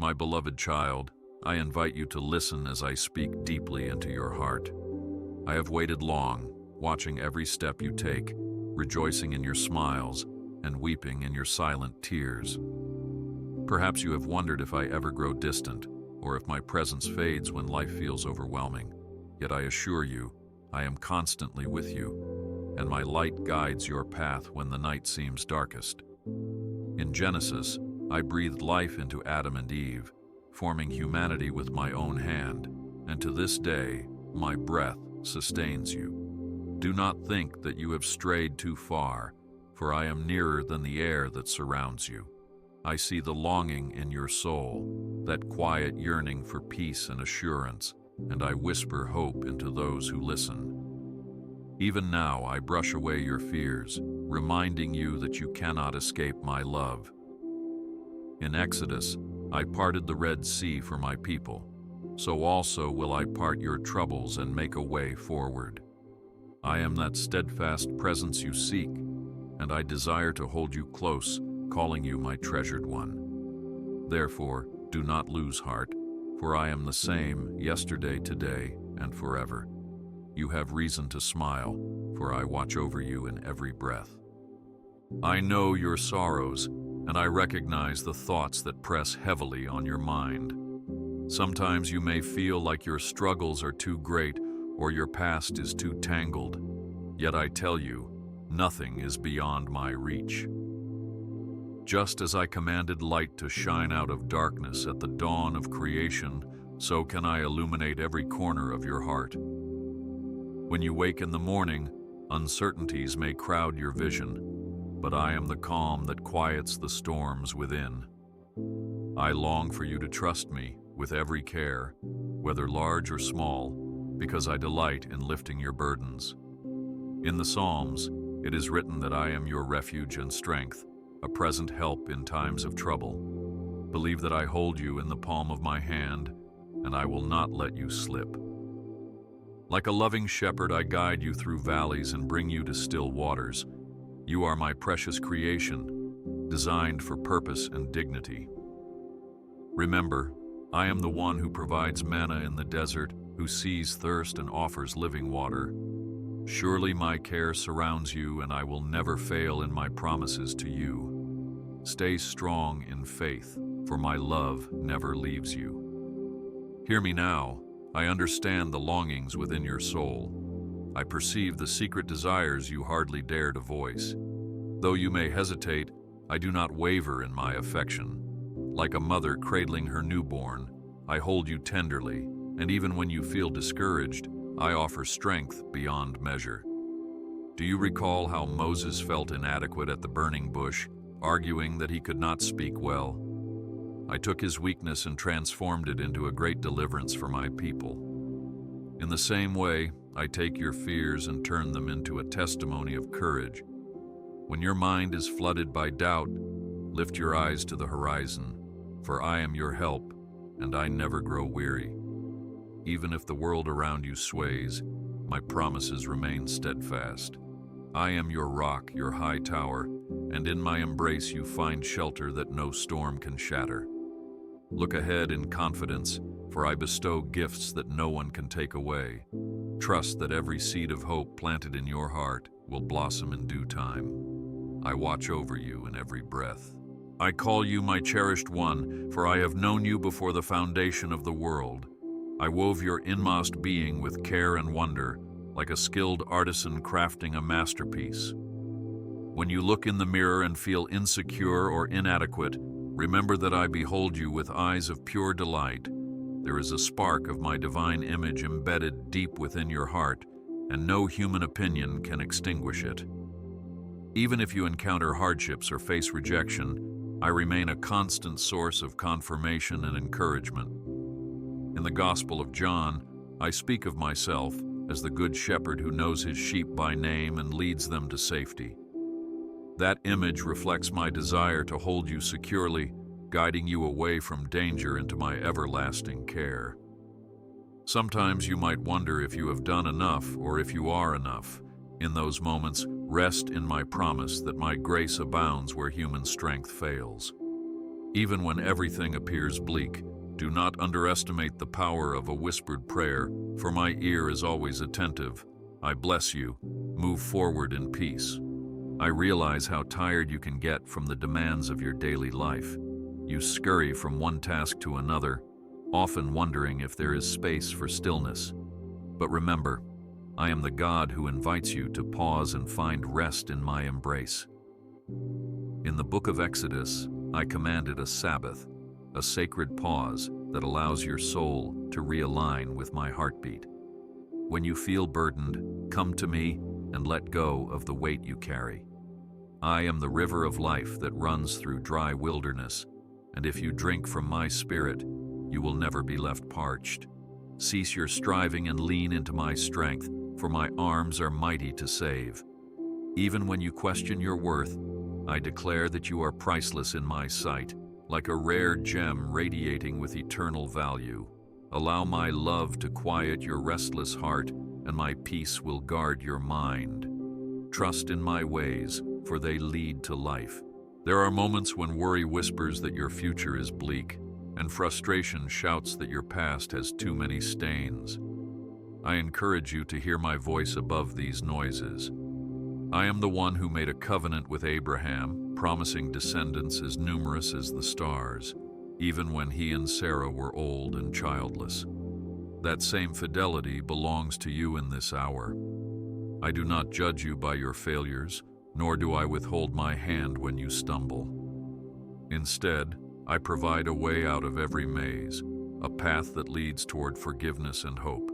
my beloved child, I invite you to listen as I speak deeply into your heart. I have waited long, watching every step you take, rejoicing in your smiles and weeping in your silent tears. Perhaps you have wondered if I ever grow distant, or if my presence fades when life feels overwhelming. Yet I assure you, I am constantly with you, and my light guides your path when the night seems darkest. In Genesis, I breathed life into Adam and Eve, forming humanity with my own hand, and to this day, my breath sustains you. Do not think that you have strayed too far, for I am nearer than the air that surrounds you. I see the longing in your soul, that quiet yearning for peace and assurance, and I whisper hope into those who listen. Even now I brush away your fears, reminding you that you cannot escape my love. In Exodus, I parted the Red Sea for my people, so also will I part your troubles and make a way forward. I am that steadfast presence you seek, and I desire to hold you close, calling you my treasured one. Therefore, do not lose heart, for I am the same yesterday, today, and forever. You have reason to smile, for I watch over you in every breath. I know your sorrows, and I recognize the thoughts that press heavily on your mind. Sometimes you may feel like your struggles are too great or your past is too tangled. Yet I tell you, nothing is beyond my reach. Just as I commanded light to shine out of darkness at the dawn of creation, so can I illuminate every corner of your heart. When you wake in the morning, uncertainties may crowd your vision, but I am the calm that quiets the storms within. I long for you to trust me with every care, whether large or small, because I delight in lifting your burdens. In the Psalms, it is written that I am your refuge and strength, a present help in times of trouble. Believe that I hold you in the palm of my hand, and I will not let you slip. Like a loving shepherd, I guide you through valleys and bring you to still waters. You are my precious creation, designed for purpose and dignity. Remember, I am the one who provides manna in the desert, who sees thirst and offers living water. Surely my care surrounds you, and I will never fail in my promises to you. Stay strong in faith, for my love never leaves you. Hear me now. I understand the longings within your soul. I perceive the secret desires you hardly dare to voice. Though you may hesitate, I do not waver in my affection. Like a mother cradling her newborn, I hold you tenderly, and even when you feel discouraged, I offer strength beyond measure. Do you recall how Moses felt inadequate at the burning bush, arguing that he could not speak well? I took his weakness and transformed it into a great deliverance for my people. In the same way, I take your fears and turn them into a testimony of courage. When your mind is flooded by doubt, lift your eyes to the horizon, for I am your help, and I never grow weary. Even if the world around you sways, my promises remain steadfast. I am your rock, your high tower, and in my embrace you find shelter that no storm can shatter. Look ahead in confidence, for I bestow gifts that no one can take away. Trust that every seed of hope planted in your heart will blossom in due time. I watch over you in every breath. I call you my cherished one, for I have known you before the foundation of the world. I wove your inmost being with care and wonder, like a skilled artisan crafting a masterpiece. When you look in the mirror and feel insecure or inadequate, remember that I behold you with eyes of pure delight. There is a spark of my divine image embedded deep within your heart, and no human opinion can extinguish it. Even if you encounter hardships or face rejection, I remain a constant source of confirmation and encouragement. In the Gospel of John, I speak of myself as the good shepherd who knows his sheep by name and leads them to safety. That image reflects my desire to hold you securely, guiding you away from danger into my everlasting care. Sometimes you might wonder if you have done enough or if you are enough. In those moments, rest in my promise that my grace abounds where human strength fails. Even when everything appears bleak, do not underestimate the power of a whispered prayer, for my ear is always attentive. I bless you. Move forward in peace. I realize how tired you can get from the demands of your daily life. You scurry from one task to another, often wondering if there is space for stillness. But remember, I am the God who invites you to pause and find rest in my embrace. In the book of Exodus, I commanded a Sabbath, a sacred pause that allows your soul to realign with my heartbeat. When you feel burdened, come to me and let go of the weight you carry. I am the river of life that runs through dry wilderness, and if you drink from my spirit, you will never be left parched. Cease your striving and lean into my strength, for my arms are mighty to save. Even when you question your worth, I declare that you are priceless in my sight, like a rare gem radiating with eternal value. Allow my love to quiet your restless heart, and my peace will guard your mind. Trust in my ways, for they lead to life. There are moments when worry whispers that your future is bleak, and frustration shouts that your past has too many stains. I encourage you to hear my voice above these noises. I am the one who made a covenant with Abraham, promising descendants as numerous as the stars, even when he and Sarah were old and childless. That same fidelity belongs to you in this hour. I do not judge you by your failures, nor do I withhold my hand when you stumble. Instead, I provide a way out of every maze, a path that leads toward forgiveness and hope.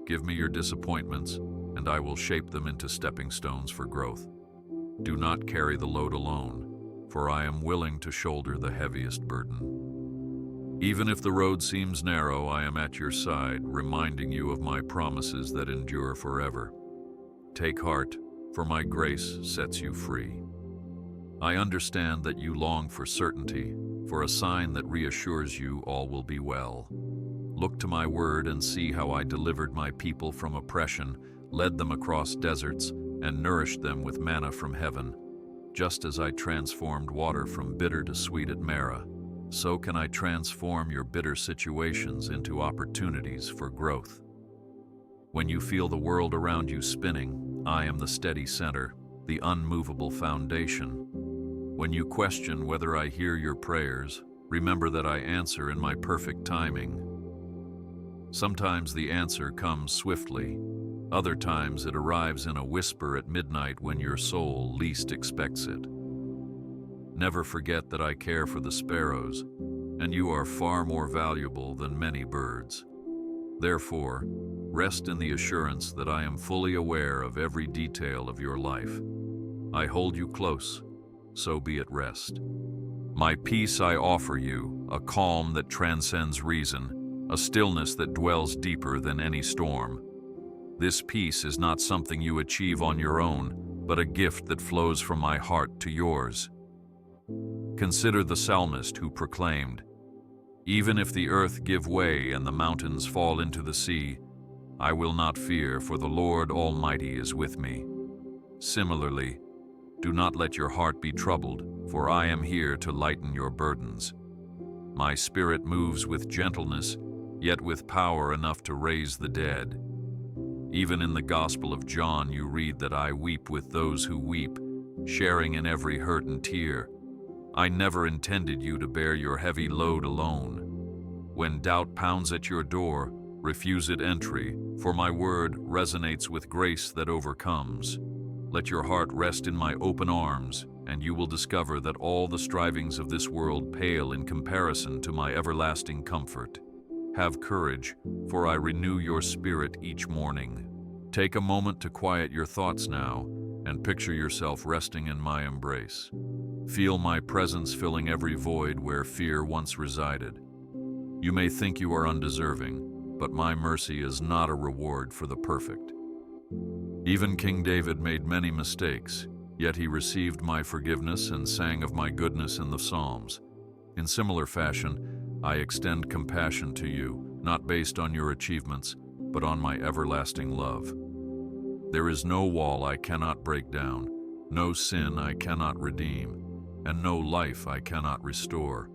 Give me your disappointments, and I will shape them into stepping stones for growth. Do not carry the load alone, for I am willing to shoulder the heaviest burden. Even if the road seems narrow, I am at your side, reminding you of my promises that endure forever. Take heart, for my grace sets you free. I understand that you long for certainty, for a sign that reassures you all will be well. Look to my word and see how I delivered my people from oppression, led them across deserts, and nourished them with manna from heaven. Just as I transformed water from bitter to sweet at Marah, so can I transform your bitter situations into opportunities for growth. When you feel the world around you spinning, I am the steady center, the unmovable foundation. When you question whether I hear your prayers, remember that I answer in my perfect timing. Sometimes the answer comes swiftly. Other times it arrives in a whisper at midnight when your soul least expects it. Never forget that I care for the sparrows, and you are far more valuable than many birds. Therefore, rest in the assurance that I am fully aware of every detail of your life. I hold you close, so be at rest. My peace I offer you, a calm that transcends reason, a stillness that dwells deeper than any storm. This peace is not something you achieve on your own, but a gift that flows from my heart to yours. Consider the psalmist who proclaimed, "Even if the earth give way and the mountains fall into the sea, I will not fear, for the Lord Almighty is with me." Similarly, do not let your heart be troubled, for I am here to lighten your burdens. My spirit moves with gentleness, yet with power enough to raise the dead. Even in the Gospel of John you read that I weep with those who weep, sharing in every hurt and tear. I never intended you to bear your heavy load alone. When doubt pounds at your door, refuse it entry, for my word resonates with grace that overcomes. Let your heart rest in my open arms, and you will discover that all the strivings of this world pale in comparison to my everlasting comfort. Have courage, for I renew your spirit each morning. Take a moment to quiet your thoughts now, and picture yourself resting in my embrace. Feel my presence filling every void where fear once resided. You may think you are undeserving, but my mercy is not a reward for the perfect. Even King David made many mistakes, yet he received my forgiveness and sang of my goodness in the Psalms. In similar fashion, I extend compassion to you, not based on your achievements, but on my everlasting love. There is no wall I cannot break down, no sin I cannot redeem, and no life I cannot restore.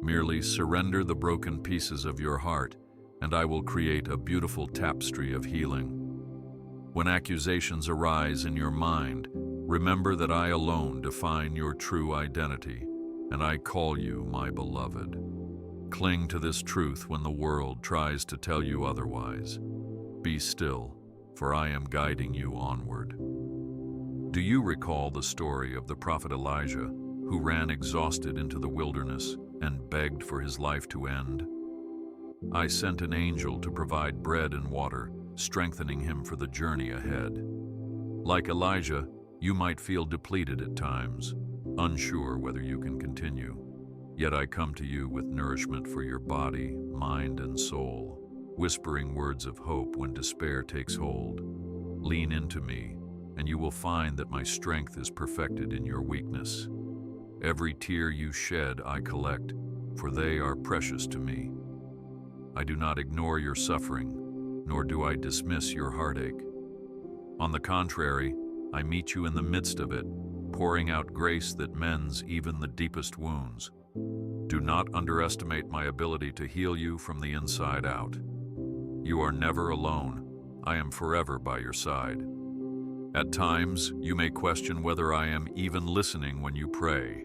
Merely surrender the broken pieces of your heart, and I will create a beautiful tapestry of healing. When accusations arise in your mind, remember that I alone define your true identity, and I call you my beloved. Cling to this truth when the world tries to tell you otherwise. Be still, for I am guiding you onward. Do you recall the story of the prophet Elijah, who ran exhausted into the wilderness and begged for his life to end? I sent an angel to provide bread and water, strengthening him for the journey ahead. Like Elijah, you might feel depleted at times, unsure whether you can continue. Yet I come to you with nourishment for your body, mind, and soul, whispering words of hope when despair takes hold. Lean into me, and you will find that my strength is perfected in your weakness. Every tear you shed I collect, for they are precious to me. I do not ignore your suffering, nor do I dismiss your heartache. On the contrary, I meet you in the midst of it, pouring out grace that mends even the deepest wounds. Do not underestimate my ability to heal you from the inside out. You are never alone. I am forever by your side. At times, you may question whether I am even listening when you pray.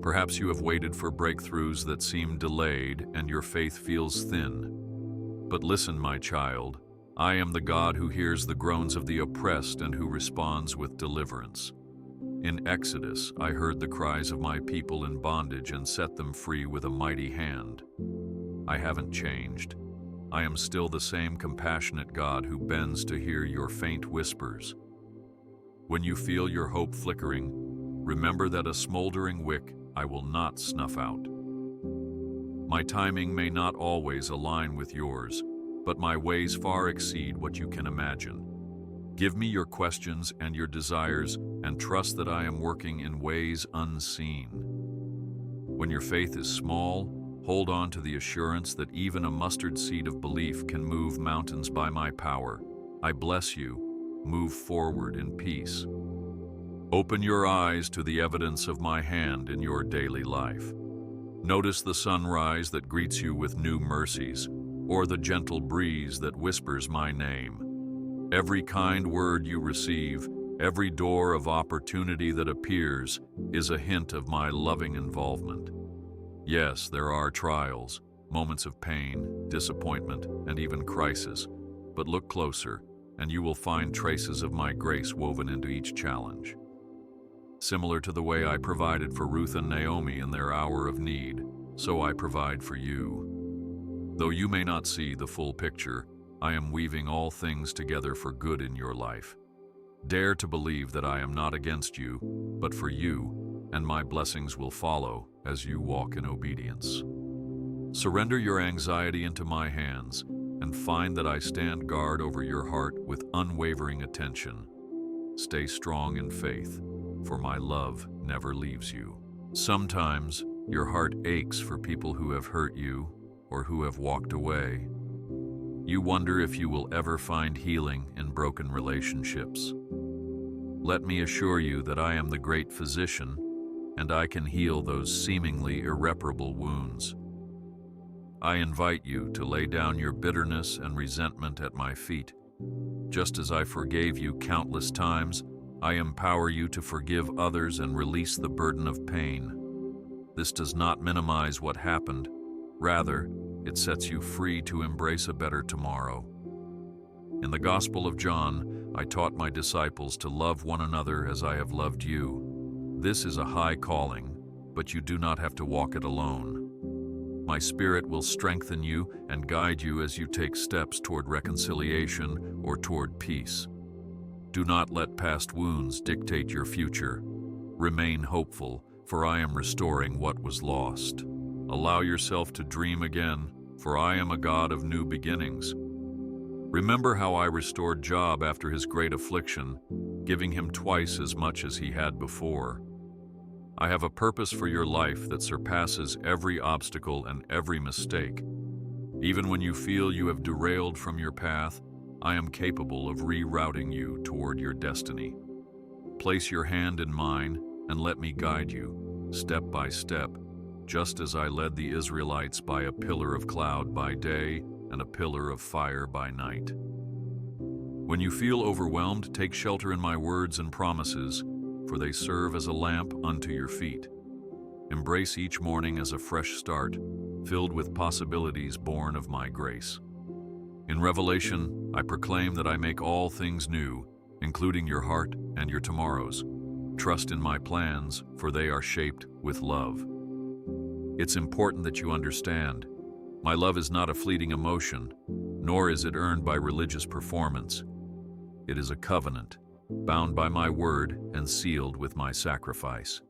Perhaps you have waited for breakthroughs that seem delayed and your faith feels thin. But listen, my child, I am the God who hears the groans of the oppressed and who responds with deliverance. In Exodus, I heard the cries of my people in bondage and set them free with a mighty hand. I haven't changed. I am still the same compassionate God who bends to hear your faint whispers. When you feel your hope flickering, remember that a smoldering wick I will not snuff out. My timing may not always align with yours, but my ways far exceed what you can imagine. Give me your questions and your desires, and trust that I am working in ways unseen. When your faith is small, hold on to the assurance that even a mustard seed of belief can move mountains by my power. I bless you. Move forward in peace. Open your eyes to the evidence of my hand in your daily life. Notice the sunrise that greets you with new mercies, or the gentle breeze that whispers my name. Every kind word you receive, every door of opportunity that appears, is a hint of my loving involvement. Yes, there are trials, moments of pain, disappointment, and even crisis, but look closer, and you will find traces of my grace woven into each challenge. Similar to the way I provided for Ruth and Naomi in their hour of need, so I provide for you. Though you may not see the full picture, I am weaving all things together for good in your life. Dare to believe that I am not against you, but for you, and my blessings will follow as you walk in obedience. Surrender your anxiety into my hands, and find that I stand guard over your heart with unwavering attention. Stay strong in faith, for my love never leaves you. Sometimes, your heart aches for people who have hurt you or who have walked away. You wonder if you will ever find healing in broken relationships. Let me assure you that I am the great physician, and I can heal those seemingly irreparable wounds. I invite you to lay down your bitterness and resentment at my feet. Just as I forgave you countless times, I empower you to forgive others and release the burden of pain. This does not minimize what happened. Rather, it sets you free to embrace a better tomorrow. In the Gospel of John, I taught my disciples to love one another as I have loved you. This is a high calling, but you do not have to walk it alone. My Spirit will strengthen you and guide you as you take steps toward reconciliation or toward peace. Do not let past wounds dictate your future. Remain hopeful, for I am restoring what was lost. Allow yourself to dream again, for I am a God of new beginnings. Remember how I restored Job after his great affliction, giving him twice as much as he had before. I have a purpose for your life that surpasses every obstacle and every mistake. Even when you feel you have derailed from your path, I am capable of rerouting you toward your destiny. Place your hand in mine and let me guide you, step by step, just as I led the Israelites by a pillar of cloud by day and a pillar of fire by night. When you feel overwhelmed, take shelter in my words and promises, for they serve as a lamp unto your feet. Embrace each morning as a fresh start, filled with possibilities born of my grace. In Revelation, I proclaim that I make all things new, including your heart and your tomorrows. Trust in my plans, for they are shaped with love. It's important that you understand, my love is not a fleeting emotion, nor is it earned by religious performance. It is a covenant, bound by my word and sealed with my sacrifice.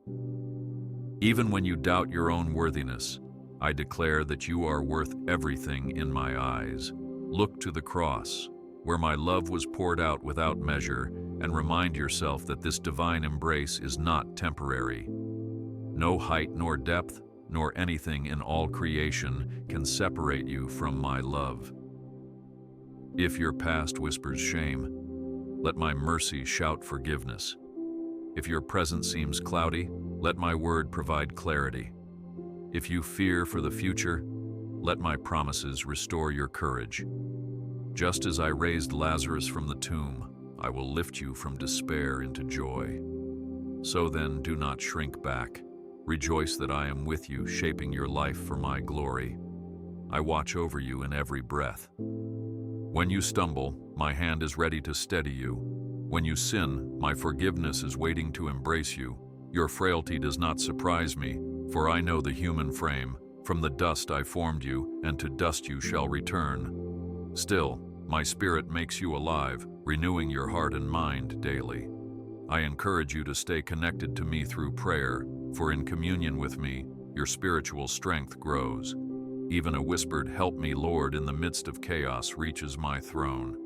Even when you doubt your own worthiness, I declare that you are worth everything in my eyes. Look to the cross, where my love was poured out without measure, and remind yourself that this divine embrace is not temporary. No height nor depth, nor anything in all creation can separate you from my love. If your past whispers shame, let my mercy shout forgiveness. If your present seems cloudy, let my word provide clarity. If you fear for the future, let my promises restore your courage. Just as I raised Lazarus from the tomb, I will lift you from despair into joy. So then, do not shrink back. Rejoice that I am with you, shaping your life for my glory. I watch over you in every breath. When you stumble, my hand is ready to steady you. When you sin, my forgiveness is waiting to embrace you. Your frailty does not surprise me, for I know the human frame. From the dust I formed you, and to dust you shall return. Still, my spirit makes you alive, renewing your heart and mind daily. I encourage you to stay connected to me through prayer, for in communion with me, your spiritual strength grows. Even a whispered, "Help me, Lord," in the midst of chaos reaches my throne.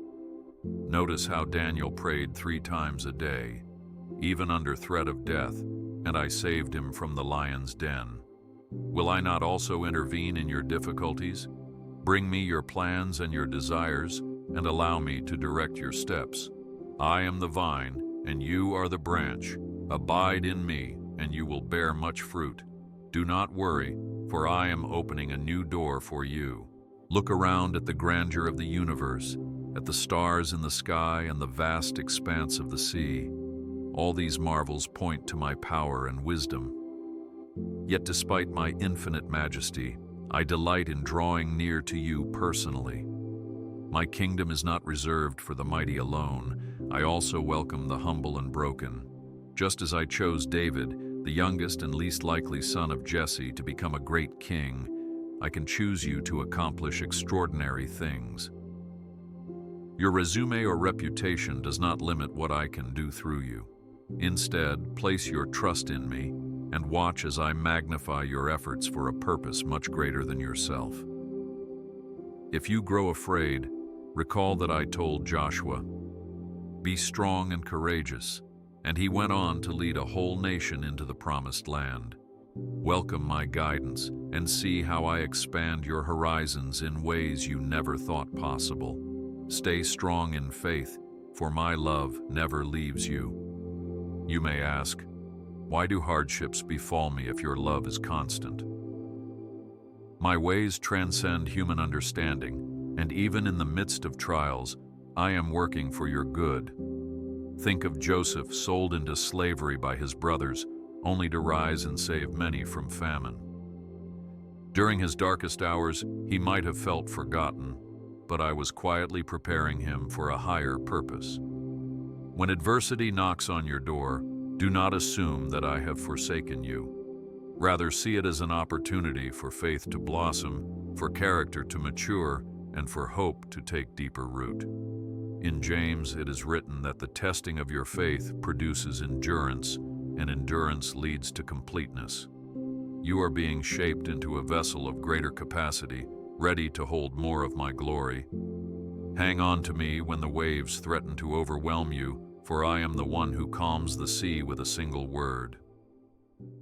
Notice how Daniel prayed 3 times a day, even under threat of death, and I saved him from the lion's den. Will I not also intervene in your difficulties? Bring me your plans and your desires, and allow me to direct your steps. I am the vine, and you are the branch. Abide in me, and you will bear much fruit. Do not worry, for I am opening a new door for you. Look around at the grandeur of the universe, at the stars in the sky and the vast expanse of the sea. All these marvels point to my power and wisdom. Yet despite my infinite majesty, I delight in drawing near to you personally. My kingdom is not reserved for the mighty alone. I also welcome the humble and broken. Just as I chose David, the youngest and least likely son of Jesse, to become a great king, I can choose you to accomplish extraordinary things. Your resume or reputation does not limit what I can do through you. Instead, place your trust in me and watch as I magnify your efforts for a purpose much greater than yourself. If you grow afraid, recall that I told Joshua, "Be strong and courageous," and he went on to lead a whole nation into the promised land. Welcome my guidance and see how I expand your horizons in ways you never thought possible. Stay strong in faith, for my love never leaves you. You may ask, why do hardships befall me if your love is constant? My ways transcend human understanding, and even in the midst of trials, I am working for your good. Think of Joseph, sold into slavery by his brothers, only to rise and save many from famine. During his darkest hours, he might have felt forgotten, but I was quietly preparing him for a higher purpose. When adversity knocks on your door, do not assume that I have forsaken you. Rather, see it as an opportunity for faith to blossom, for character to mature, and for hope to take deeper root. In James, it is written that the testing of your faith produces endurance, and endurance leads to completeness. You are being shaped into a vessel of greater capacity, ready to hold more of my glory. Hang on to me when the waves threaten to overwhelm you, for I am the one who calms the sea with a single word.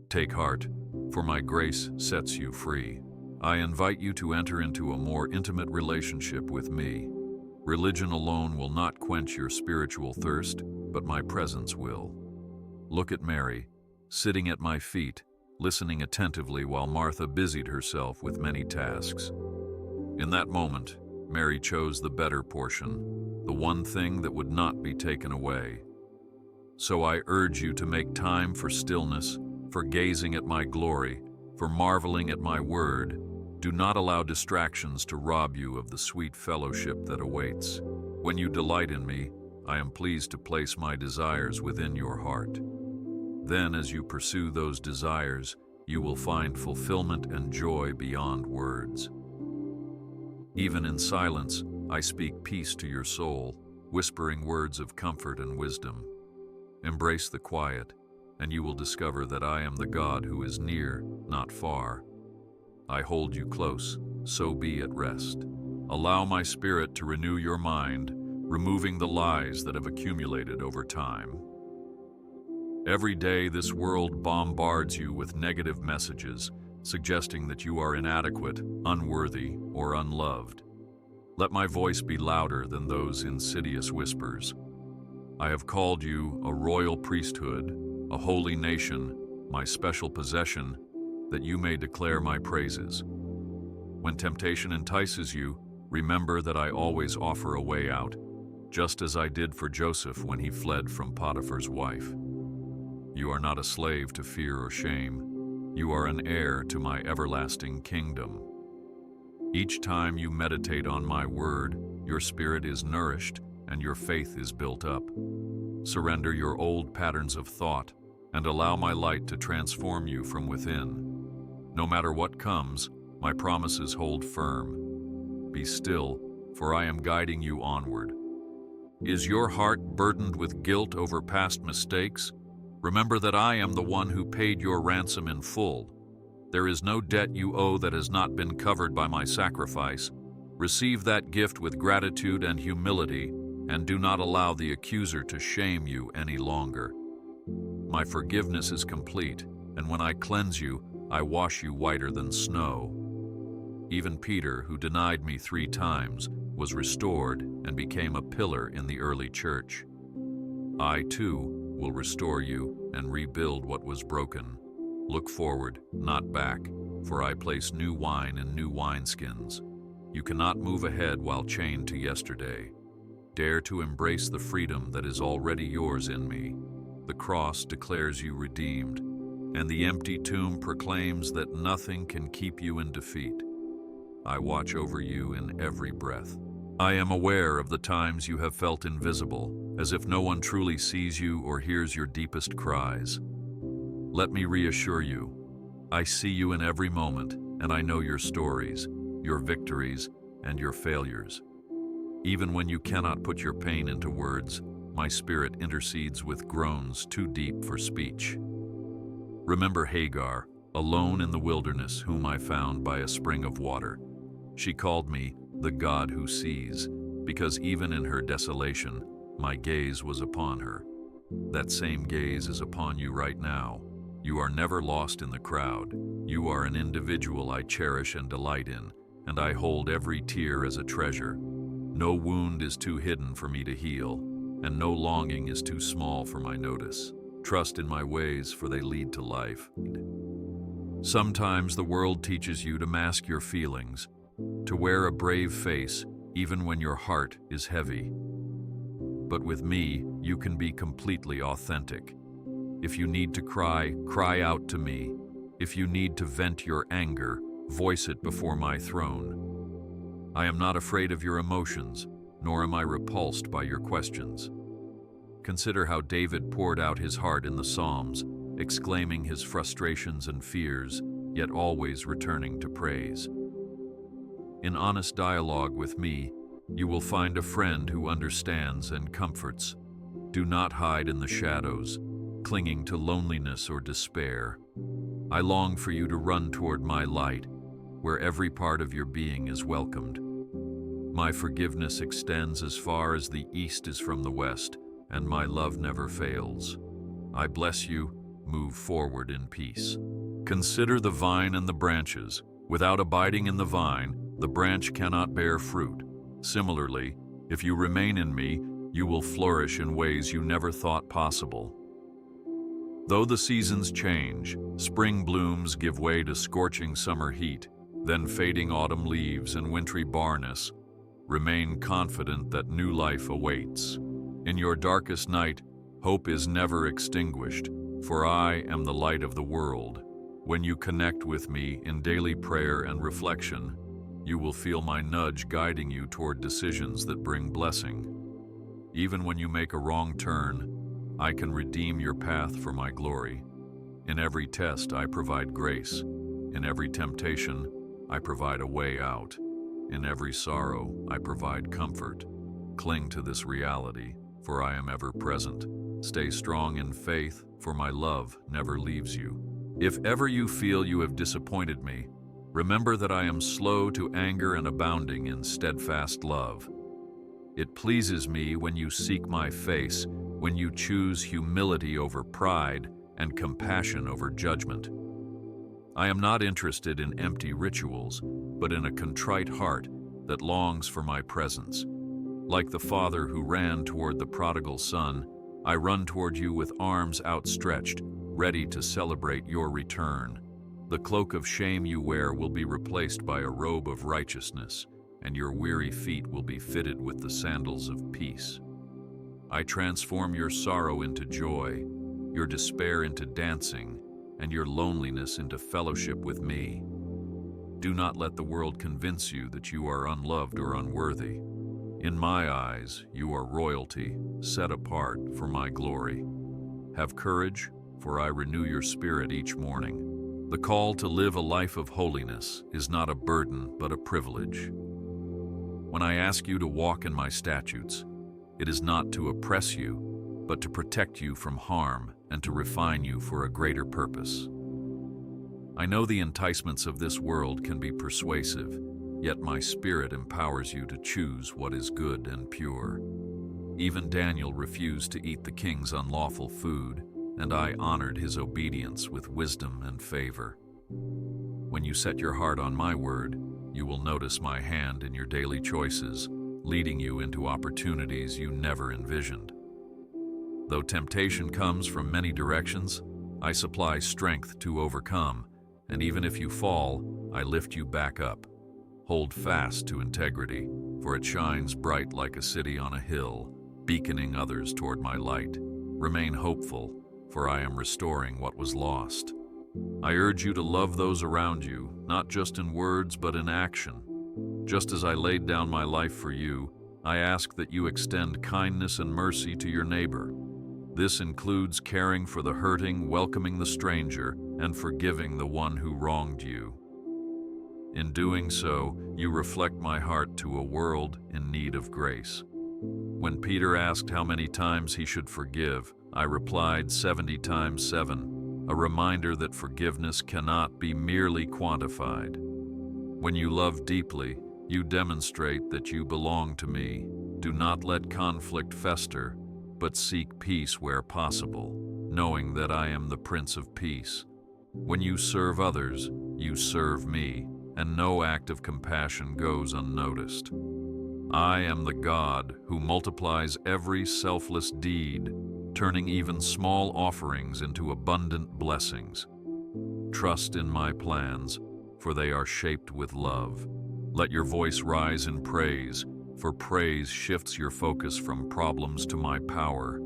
Take heart, for my grace sets you free. I invite you to enter into a more intimate relationship with me. Religion alone will not quench your spiritual thirst, but my presence will. Look at Mary, sitting at my feet, listening attentively while Martha busied herself with many tasks. In that moment, Mary chose the better portion, the one thing that would not be taken away. So I urge you to make time for stillness, for gazing at my glory, for marveling at my word. Do not allow distractions to rob you of the sweet fellowship that awaits. When you delight in me, I am pleased to place my desires within your heart. Then, as you pursue those desires, you will find fulfillment and joy beyond words. Even in silence, I speak peace to your soul, whispering words of comfort and wisdom. Embrace the quiet, and you will discover that I am the God who is near, not far. I hold you close, so be at rest. Allow my spirit to renew your mind, removing the lies that have accumulated over time. Every day, this world bombards you with negative messages, suggesting that you are inadequate, unworthy, or unloved. Let my voice be louder than those insidious whispers. I have called you a royal priesthood, a holy nation, my special possession, that you may declare my praises. When temptation entices you, remember that I always offer a way out, just as I did for Joseph when he fled from Potiphar's wife. You are not a slave to fear or shame. You are an heir to my everlasting kingdom. Each time you meditate on my word, your spirit is nourished and your faith is built up. Surrender your old patterns of thought and allow my light to transform you from within. No matter what comes, my promises hold firm. Be still, for I am guiding you onward. Is your heart burdened with guilt over past mistakes? Remember that I am the one who paid your ransom in full. There is no debt you owe that has not been covered by my sacrifice. Receive that gift with gratitude and humility, and do not allow the accuser to shame you any longer. My forgiveness is complete, and when I cleanse you, I wash you whiter than snow. Even Peter, who denied me 3 times, was restored and became a pillar in the early church. I, too, will restore you and rebuild what was broken. Look forward, not back, for I place new wine in new wineskins. You cannot move ahead while chained to yesterday. Dare to embrace the freedom that is already yours in me. The cross declares you redeemed, and the empty tomb proclaims that nothing can keep you in defeat. I watch over you in every breath. I am aware of the times you have felt invisible, as if no one truly sees you or hears your deepest cries. Let me reassure you, I see you in every moment, and I know your stories, your victories, and your failures. Even when you cannot put your pain into words, my spirit intercedes with groans too deep for speech. Remember Hagar, alone in the wilderness, whom I found by a spring of water. She called me the God who sees, because even in her desolation, my gaze was upon her. That same gaze is upon you right now. You are never lost in the crowd. You are an individual I cherish and delight in, and I hold every tear as a treasure. No wound is too hidden for me to heal, and no longing is too small for my notice. Trust in my ways, for they lead to life. Sometimes the world teaches you to mask your feelings, to wear a brave face even when your heart is heavy. But with me, you can be completely authentic. If you need to cry, cry out to me. If you need to vent your anger, voice it before my throne. I am not afraid of your emotions, nor am I repulsed by your questions. Consider how David poured out his heart in the Psalms, exclaiming his frustrations and fears, yet always returning to praise. In honest dialogue with me, you will find a friend who understands and comforts. Do not hide in the shadows, clinging to loneliness or despair. I long for you to run toward my light, where every part of your being is welcomed. My forgiveness extends as far as the east is from the west, and my love never fails. I bless you. Move forward in peace. Consider the vine and the branches. Without abiding in the vine, the branch cannot bear fruit. Similarly, if you remain in me, you will flourish in ways you never thought possible. Though the seasons change, spring blooms give way to scorching summer heat, then fading autumn leaves and wintry barrenness, remain confident that new life awaits. In your darkest night, hope is never extinguished, for I am the light of the world. When you connect with me in daily prayer and reflection, you will feel my nudge guiding you toward decisions that bring blessing. Even when you make a wrong turn, I can redeem your path for my glory. In every test, I provide grace. In every temptation, I provide a way out. In every sorrow, I provide comfort. Cling to this reality, for I am ever present. Stay strong in faith, for my love never leaves you. If ever you feel you have disappointed me, remember that I am slow to anger and abounding in steadfast love. It pleases me when you seek my face, when you choose humility over pride and compassion over judgment. I am not interested in empty rituals, but in a contrite heart that longs for my presence. Like the father who ran toward the prodigal son, I run toward you with arms outstretched, ready to celebrate your return. The cloak of shame you wear will be replaced by a robe of righteousness, and your weary feet will be fitted with the sandals of peace. I transform your sorrow into joy, your despair into dancing, and your loneliness into fellowship with me. Do not let the world convince you that you are unloved or unworthy. In my eyes, you are royalty, set apart for my glory. Have courage, for I renew your spirit each morning. The call to live a life of holiness is not a burden, but a privilege. When I ask you to walk in my statutes, it is not to oppress you, but to protect you from harm and to refine you for a greater purpose. I know the enticements of this world can be persuasive, yet my spirit empowers you to choose what is good and pure. Even Daniel refused to eat the king's unlawful food, and I honored his obedience with wisdom and favor. When you set your heart on my word, you will notice my hand in your daily choices, leading you into opportunities you never envisioned. Though temptation comes from many directions, I supply strength to overcome, and even if you fall, I lift you back up. Hold fast to integrity, for it shines bright like a city on a hill, beaconing others toward my light. Remain hopeful, for I am restoring what was lost. I urge you to love those around you, not just in words but in action. Just as I laid down my life for you, I ask that you extend kindness and mercy to your neighbor. This includes caring for the hurting, welcoming the stranger, and forgiving the one who wronged you. In doing so, you reflect my heart to a world in need of grace. When Peter asked how many times he should forgive, I replied 70 times 7, a reminder that forgiveness cannot be merely quantified. When you love deeply, you demonstrate that you belong to me. Do not let conflict fester, but seek peace where possible, knowing that I am the Prince of Peace. When you serve others, you serve me, and no act of compassion goes unnoticed. I am the God who multiplies every selfless deed, turning even small offerings into abundant blessings. Trust in my plans, for they are shaped with love. Let your voice rise in praise, for praise shifts your focus from problems to my power.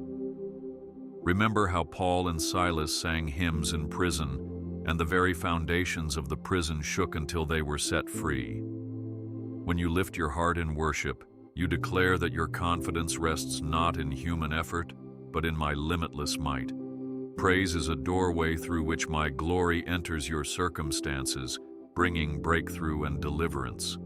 Remember how Paul and Silas sang hymns in prison, and the very foundations of the prison shook until they were set free. When you lift your heart in worship, you declare that your confidence rests not in human effort, but in my limitless might. Praise is a doorway through which my glory enters your circumstances, bringing breakthrough and deliverance.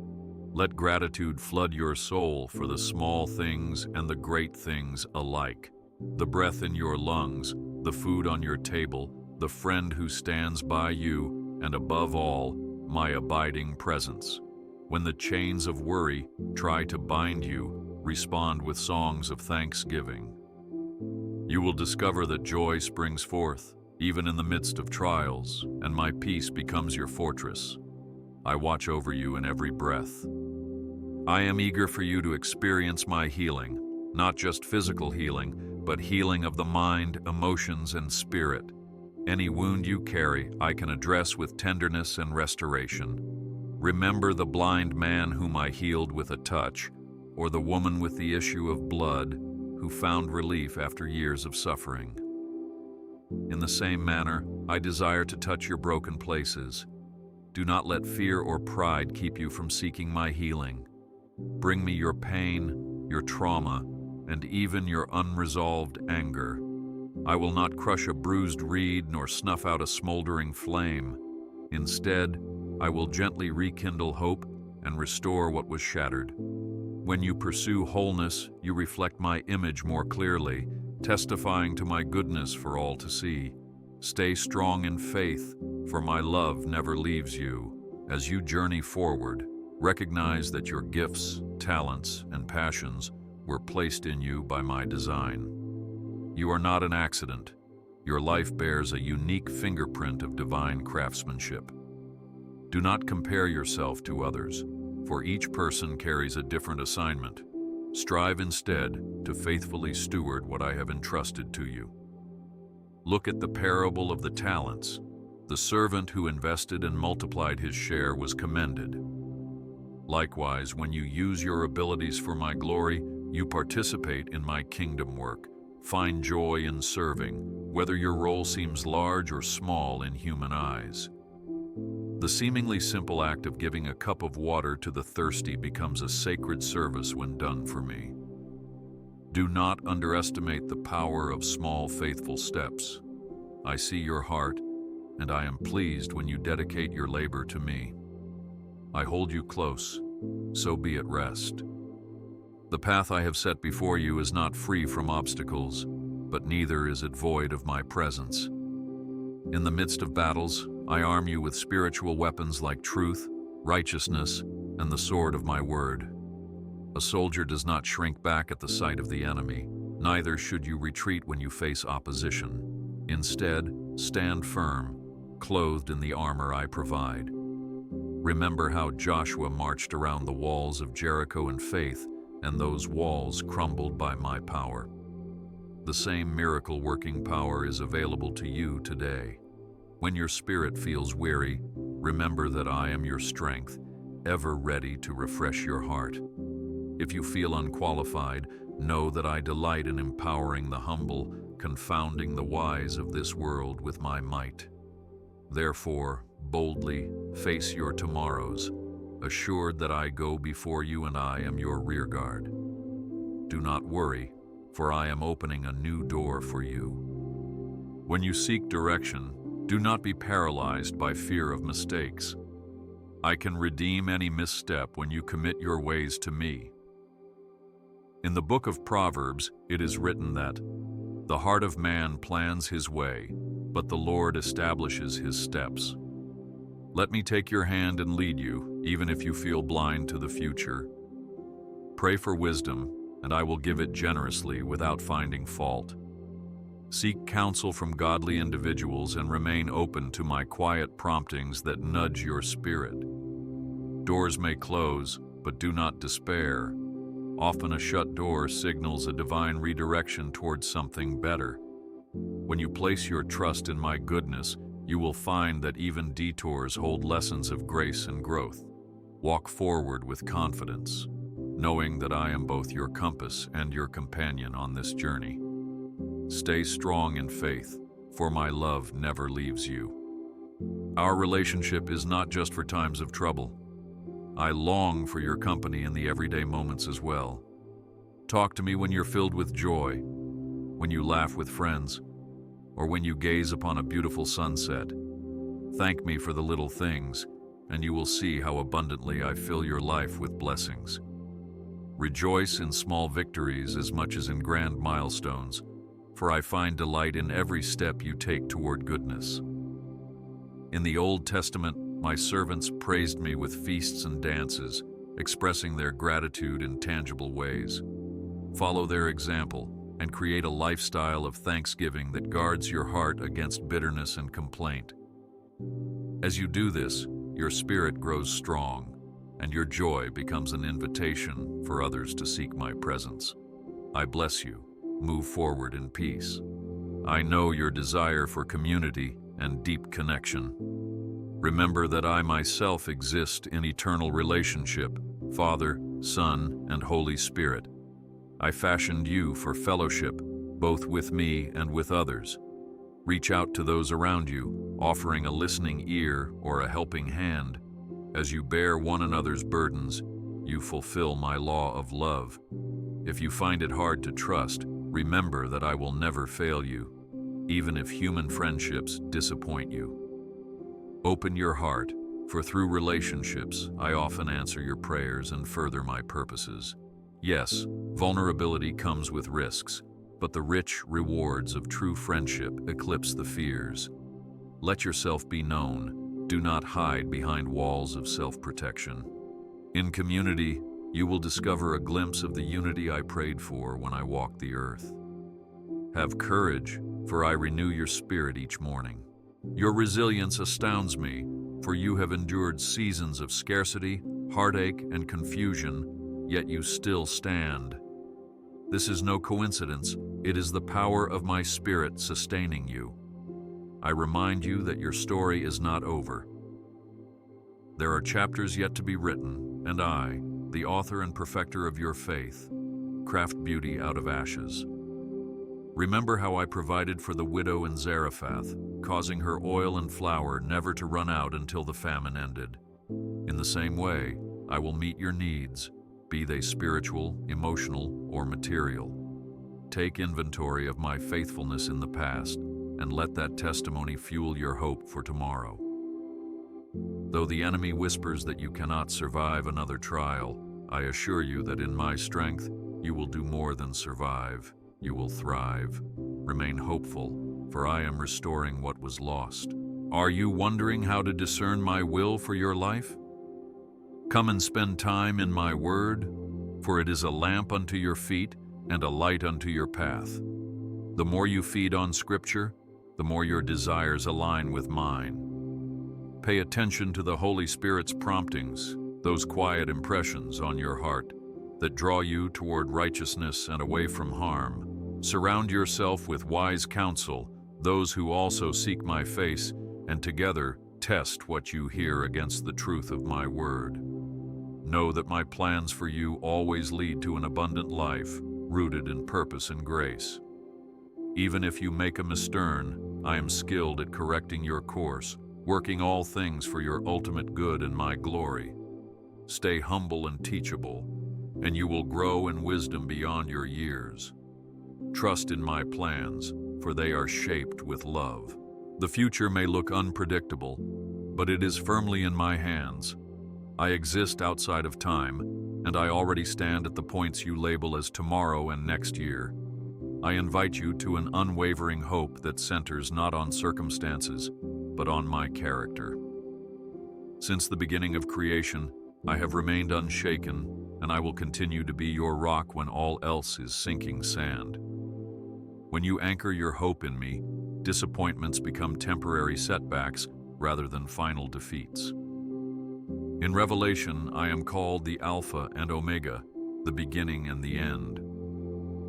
Let gratitude flood your soul for the small things and the great things alike. The breath in your lungs, the food on your table, the friend who stands by you, and above all, my abiding presence. When the chains of worry try to bind you, respond with songs of thanksgiving. You will discover that joy springs forth, even in the midst of trials, and my peace becomes your fortress. I watch over you in every breath. I am eager for you to experience my healing, not just physical healing, but healing of the mind, emotions, and spirit. Any wound you carry, I can address with tenderness and restoration. Remember the blind man whom I healed with a touch, or the woman with the issue of blood who found relief after years of suffering. In the same manner, I desire to touch your broken places. Do not let fear or pride keep you from seeking my healing. Bring me your pain, your trauma, and even your unresolved anger. I will not crush a bruised reed nor snuff out a smoldering flame. Instead, I will gently rekindle hope and restore what was shattered. When you pursue wholeness, you reflect my image more clearly, testifying to my goodness for all to see. Stay strong in faith, for my love never leaves you. As you journey forward, recognize that your gifts, talents, and passions were placed in you by my design. You are not an accident. Your life bears a unique fingerprint of divine craftsmanship. Do not compare yourself to others, for each person carries a different assignment. Strive instead to faithfully steward what I have entrusted to you. Look at the parable of the talents. The servant who invested and multiplied his share was commended. Likewise, when you use your abilities for my glory, you participate in my kingdom work. Find joy in serving, whether your role seems large or small in human eyes. The seemingly simple act of giving a cup of water to the thirsty becomes a sacred service when done for me. Do not underestimate the power of small, faithful steps. I see your heart, and I am pleased when you dedicate your labor to me. I hold you close, so be at rest. The path I have set before you is not free from obstacles, but neither is it void of my presence. In the midst of battles, I arm you with spiritual weapons like truth, righteousness, and the sword of my word. A soldier does not shrink back at the sight of the enemy, neither should you retreat when you face opposition. Instead, stand firm, clothed in the armor I provide. Remember how Joshua marched around the walls of Jericho in faith, and those walls crumbled by my power. The same miracle-working power is available to you today. When your spirit feels weary, remember that I am your strength, ever ready to refresh your heart. If you feel unqualified, know that I delight in empowering the humble, confounding the wise of this world with my might. Therefore, boldly face your tomorrows, assured that I go before you and I am your rearguard. Do not worry, for I am opening a new door for you. When you seek direction, do not be paralyzed by fear of mistakes. I can redeem any misstep when you commit your ways to me. In the book of Proverbs, it is written that, "The heart of man plans his way, but the Lord establishes his steps." Let me take your hand and lead you, even if you feel blind to the future. Pray for wisdom, and I will give it generously without finding fault. Seek counsel from godly individuals and remain open to my quiet promptings that nudge your spirit. Doors may close, but do not despair. Often a shut door signals a divine redirection towards something better. When you place your trust in my goodness, you will find that even detours hold lessons of grace and growth. Walk forward with confidence, knowing that I am both your compass and your companion on this journey. Stay strong in faith, for my love never leaves you. Our relationship is not just for times of trouble. I long for your company in the everyday moments as well. Talk to me when you're filled with joy, when you laugh with friends, or when you gaze upon a beautiful sunset. Thank me for the little things, and you will see how abundantly I fill your life with blessings. Rejoice in small victories as much as in grand milestones, for I find delight in every step you take toward goodness. In the Old Testament, my servants praised me with feasts and dances, expressing their gratitude in tangible ways. Follow their example and create a lifestyle of thanksgiving that guards your heart against bitterness and complaint. As you do this, your spirit grows strong, and your joy becomes an invitation for others to seek my presence. I bless you. Move forward in peace. I know your desire for community and deep connection. Remember that I myself exist in eternal relationship, Father, Son, and Holy Spirit. I fashioned you for fellowship, both with me and with others. Reach out to those around you, offering a listening ear or a helping hand. As you bear one another's burdens, you fulfill my law of love. If you find it hard to trust, remember that I will never fail you, even if human friendships disappoint you. Open your heart, for through relationships, I often answer your prayers and further my purposes. Yes, vulnerability comes with risks, but the rich rewards of true friendship eclipse the fears. Let yourself be known. Do not hide behind walls of self-protection. In community, you will discover a glimpse of the unity I prayed for when I walked the earth. Have courage, for I renew your spirit each morning. Your resilience astounds me, for you have endured seasons of scarcity, heartache, and confusion, yet you still stand. This is no coincidence, it is the power of my spirit sustaining you. I remind you that your story is not over. There are chapters yet to be written, and I, the author and perfecter of your faith, craft beauty out of ashes. Remember how I provided for the widow in Zarephath, causing her oil and flour never to run out until the famine ended. In the same way, I will meet your needs, be they spiritual, emotional, or material. Take inventory of my faithfulness in the past, and let that testimony fuel your hope for tomorrow. Though the enemy whispers that you cannot survive another trial, I assure you that in my strength, you will do more than survive. You will thrive. Remain hopeful, for I am restoring what was lost. Are you wondering how to discern my will for your life? Come and spend time in my word, for it is a lamp unto your feet and a light unto your path. The more you feed on Scripture, the more your desires align with mine. Pay attention to the Holy Spirit's promptings, those quiet impressions on your heart that draw you toward righteousness and away from harm. Surround yourself with wise counsel, those who also seek my face, and together test what you hear against the truth of my word. Know that my plans for you always lead to an abundant life, rooted in purpose and grace. Even if you make a misturn, I am skilled at correcting your course, working all things for your ultimate good and my glory. Stay humble and teachable, and you will grow in wisdom beyond your years. Trust in my plans, for they are shaped with love. The future may look unpredictable, but it is firmly in my hands. I exist outside of time, and I already stand at the points you label as tomorrow and next year. I invite you to an unwavering hope that centers not on circumstances, but on my character. Since the beginning of creation, I have remained unshaken, and I will continue to be your rock when all else is sinking sand. When you anchor your hope in me, disappointments become temporary setbacks rather than final defeats. In Revelation, I am called the Alpha and Omega, the beginning and the end.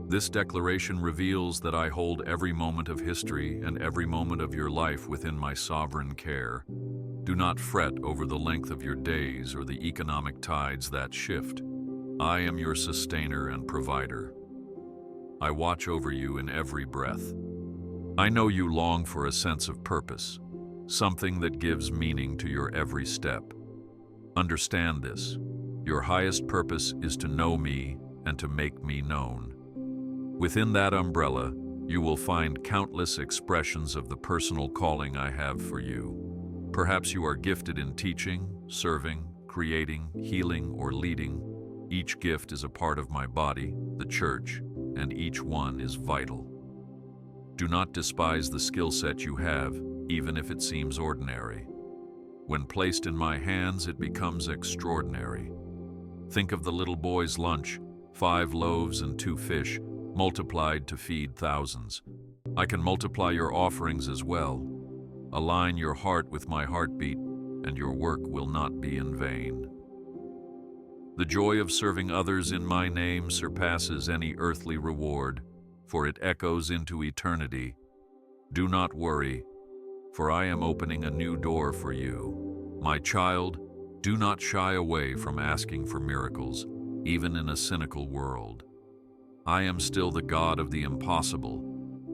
This declaration reveals that I hold every moment of history and every moment of your life within my sovereign care. Do not fret over the length of your days or the economic tides that shift. I am your sustainer and provider. I watch over you in every breath. I know you long for a sense of purpose, something that gives meaning to your every step. Understand this. Your highest purpose is to know me and to make me known. Within that umbrella, you will find countless expressions of the personal calling I have for you. Perhaps you are gifted in teaching, serving, creating, healing, or leading. Each gift is a part of my body, the church, and each one is vital. Do not despise the skill set you have, even if it seems ordinary. When placed in my hands, it becomes extraordinary. Think of the little boy's lunch, 5 loaves and 2 fish, multiplied to feed thousands. I can multiply your offerings as well. Align your heart with my heartbeat, and your work will not be in vain. The joy of serving others in my name surpasses any earthly reward, for it echoes into eternity, Do not worry, for I am opening a new door for you. My child, do not shy away from asking for miracles, even in a cynical world. I am still the God of the impossible,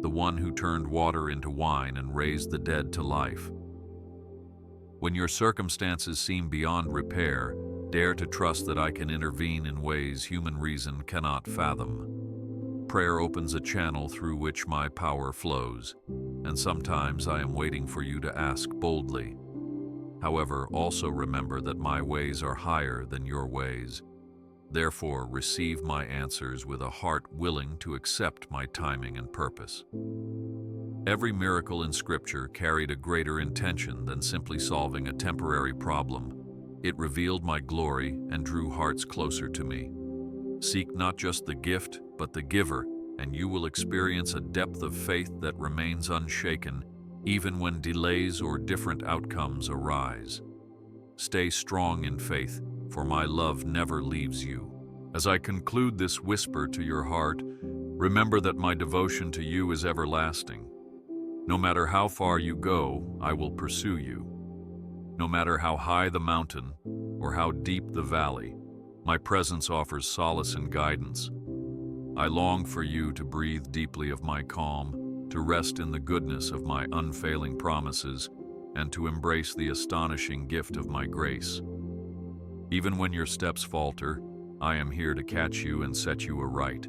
the one who turned water into wine and raised the dead to life. When your circumstances seem beyond repair, dare to trust that I can intervene in ways human reason cannot fathom. Prayer opens a channel through which my power flows, and sometimes I am waiting for you to ask boldly. However, also remember that my ways are higher than your ways. Therefore, receive my answers with a heart willing to accept my timing and purpose. Every miracle in Scripture carried a greater intention than simply solving a temporary problem. It revealed my glory and drew hearts closer to me. Seek not just the gift, but the giver, and you will experience a depth of faith that remains unshaken, even when delays or different outcomes arise. Stay strong in faith, for my love never leaves you. As I conclude this whisper to your heart, remember that my devotion to you is everlasting. No matter how far you go, I will pursue you. No matter how high the mountain or how deep the valley, my presence offers solace and guidance. I long for you to breathe deeply of my calm, to rest in the goodness of my unfailing promises, and to embrace the astonishing gift of my grace. Even when your steps falter, I am here to catch you and set you aright.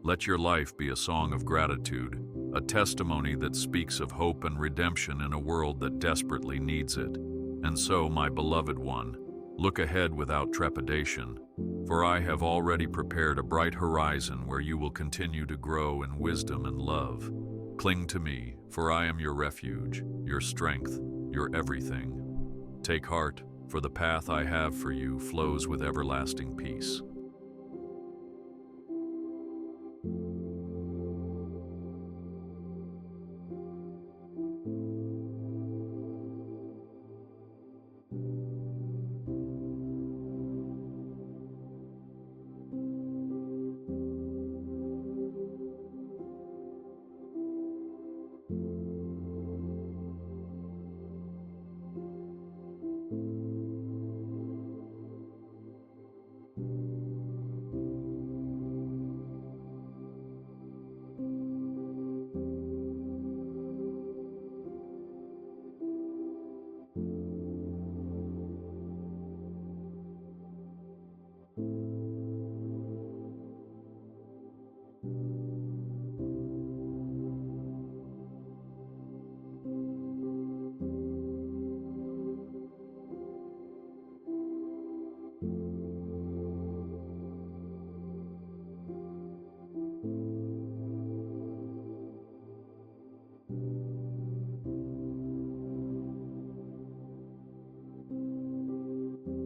Let your life be a song of gratitude, a testimony that speaks of hope and redemption in a world that desperately needs it. And so, my beloved one, look ahead without trepidation, for I have already prepared a bright horizon where you will continue to grow in wisdom and love. Cling to me, for I am your refuge, your strength, your everything. Take heart, for the path I have for you flows with everlasting peace.